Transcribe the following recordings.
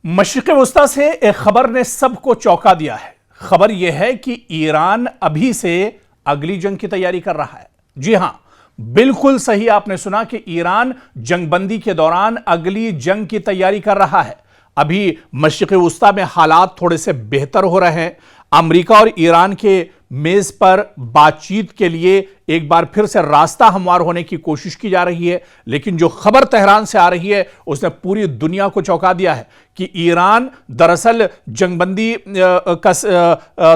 مشرق وسطی سے ایک خبر نے سب کو چونکا دیا ہے۔ خبر یہ ہے کہ ایران ابھی سے اگلی جنگ کی تیاری کر رہا ہے۔ جی ہاں، بالکل صحیح آپ نے سنا کہ ایران جنگ بندی کے دوران اگلی جنگ کی تیاری کر رہا ہے۔ ابھی مشرق وسطی میں حالات تھوڑے سے بہتر ہو رہے ہیں۔ امریکہ اور ایران کے میز پر بات چیت کے لیے ایک بار پھر سے راستہ ہموار ہونے کی کوشش کی جا رہی ہے، لیکن جو خبر تہران سے آ رہی ہے اس نے پوری دنیا کو چونکا دیا ہے کہ ایران دراصل جنگ بندی کا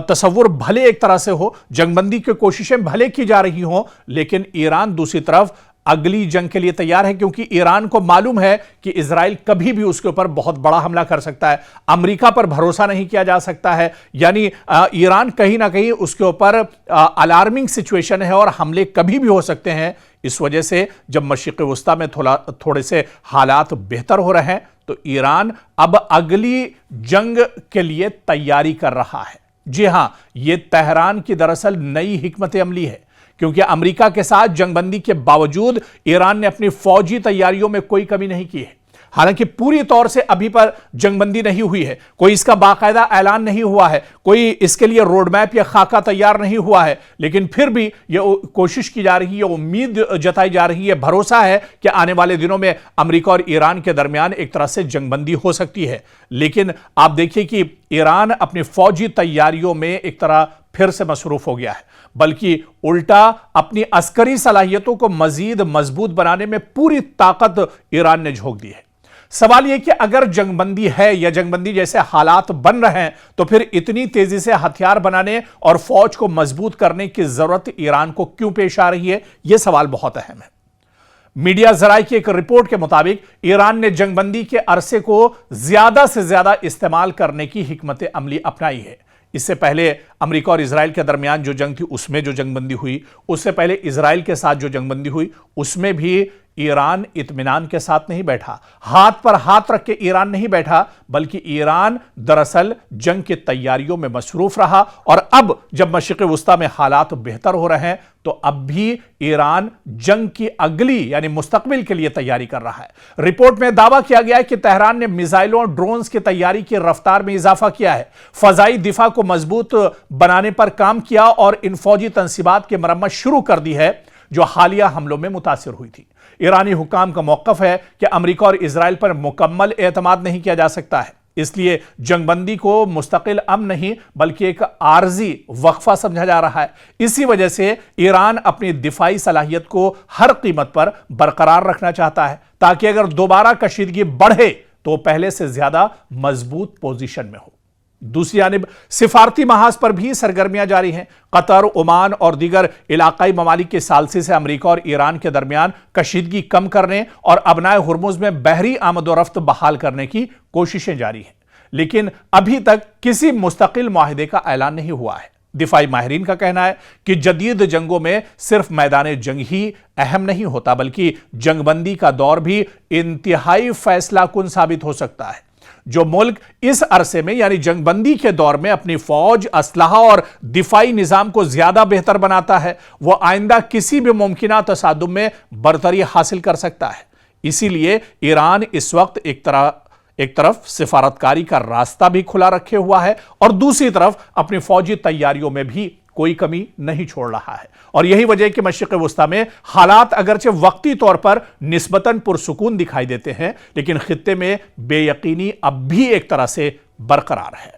تصور بھلے ایک طرح سے ہو، جنگ بندی کی کوششیں بھلے کی جا رہی ہوں، لیکن ایران دوسری طرف اگلی جنگ کے لیے تیار ہے، کیونکہ ایران کو معلوم ہے کہ اسرائیل کبھی بھی اس کے اوپر بہت بڑا حملہ کر سکتا ہے۔ امریکہ پر بھروسہ نہیں کیا جا سکتا ہے، یعنی ایران کہیں نہ کہیں اس کے اوپر الارمنگ سچویشن ہے اور حملے کبھی بھی ہو سکتے ہیں۔ اس وجہ سے جب مشرق وسطی میں تھوڑے سے حالات بہتر ہو رہے ہیں تو ایران اب اگلی جنگ کے لیے تیاری کر رہا ہے۔ جی ہاں، یہ تہران کی دراصل نئی حکمت عملی ہے، کیونکہ امریکہ کے ساتھ جنگ بندی کے باوجود ایران نے اپنی فوجی تیاریوں میں کوئی کمی نہیں کی ہے۔ حالانکہ پوری طور سے ابھی پر جنگ بندی نہیں ہوئی ہے، کوئی اس کا باقاعدہ اعلان نہیں ہوا ہے، کوئی اس کے لیے روڈ میپ یا خاکہ تیار نہیں ہوا ہے، لیکن پھر بھی یہ کوشش کی جا رہی ہے، امید جتائی جا رہی ہے، بھروسہ ہے کہ آنے والے دنوں میں امریکہ اور ایران کے درمیان ایک طرح سے جنگ بندی ہو سکتی ہے۔ لیکن آپ دیکھیے کہ ایران اپنی فوجی تیاریوں میں ایک طرح پھر سے مصروف ہو گیا ہے، بلکہ الٹا اپنی عسکری صلاحیتوں کو مزید مضبوط بنانے میں پوری طاقت ایران نے جھونک دی ہے۔ سوال یہ کہ اگر جنگ بندی ہے یا جنگ بندی جیسے حالات بن رہے ہیں تو پھر اتنی تیزی سے ہتھیار بنانے اور فوج کو مضبوط کرنے کی ضرورت ایران کو کیوں پیش آ رہی ہے؟ یہ سوال بہت اہم ہے۔ میڈیا ذرائع کی ایک رپورٹ کے مطابق ایران نے جنگ بندی کے عرصے کو زیادہ سے زیادہ استعمال کرنے کی حکمت عملی اپنائی ہے۔ اس سے پہلے امریکہ اور اسرائیل کے درمیان جو جنگ تھی اس میں جو جنگ بندی ہوئی، اس سے پہلے اسرائیل کے ساتھ جو جنگ بندی ہوئی اس میں بھی ایران اطمینان کے ساتھ نہیں بیٹھا، ہاتھ پر ہاتھ رکھ کے ایران نہیں بیٹھا، بلکہ ایران دراصل جنگ کی تیاریوں میں مصروف رہا۔ اور اب جب مشرق وسطی میں حالات بہتر ہو رہے ہیں تو اب بھی ایران جنگ کی اگلی یعنی مستقبل کے لیے تیاری کر رہا ہے۔ رپورٹ میں دعویٰ کیا گیا ہے کہ تہران نے میزائلوں اور ڈرونز کی تیاری کی رفتار میں اضافہ کیا ہے، فضائی دفاع کو مضبوط بنانے پر کام کیا اور ان فوجی تنصیبات کی مرمت شروع کر دی ہے جو حالیہ حملوں میں متاثر ہوئی تھی۔ ایرانی حکام کا موقف ہے کہ امریکہ اور اسرائیل پر مکمل اعتماد نہیں کیا جا سکتا ہے، اس لیے جنگ بندی کو مستقل امن نہیں بلکہ ایک عارضی وقفہ سمجھا جا رہا ہے۔ اسی وجہ سے ایران اپنی دفاعی صلاحیت کو ہر قیمت پر برقرار رکھنا چاہتا ہے تاکہ اگر دوبارہ کشیدگی بڑھے تو پہلے سے زیادہ مضبوط پوزیشن میں ہو۔ دوسری جانب سفارتی محاذ پر بھی سرگرمیاں جاری ہیں۔ قطر، عمان اور دیگر علاقائی ممالک کے ثالثی سے امریکہ اور ایران کے درمیان کشیدگی کم کرنے اور ابنائے ہرمز میں بحری آمد و رفت بحال کرنے کی کوششیں جاری ہیں، لیکن ابھی تک کسی مستقل معاہدے کا اعلان نہیں ہوا ہے۔ دفاعی ماہرین کا کہنا ہے کہ جدید جنگوں میں صرف میدان جنگ ہی اہم نہیں ہوتا بلکہ جنگ بندی کا دور بھی انتہائی فیصلہ کن ثابت ہو سکتا ہے۔ جو ملک اس عرصے میں یعنی جنگ بندی کے دور میں اپنی فوج، اسلحہ اور دفاعی نظام کو زیادہ بہتر بناتا ہے وہ آئندہ کسی بھی ممکنہ تصادم میں برتری حاصل کر سکتا ہے۔ اسی لیے ایران اس وقت ایک طرف سفارتکاری کا راستہ بھی کھلا رکھے ہوا ہے اور دوسری طرف اپنی فوجی تیاریوں میں بھی کوئی کمی نہیں چھوڑ رہا ہے، اور یہی وجہ ہے کہ مشرق وسطی میں حالات اگرچہ وقتی طور پر نسبتاً پرسکون دکھائی دیتے ہیں، لیکن خطے میں بے یقینی اب بھی ایک طرح سے برقرار ہے۔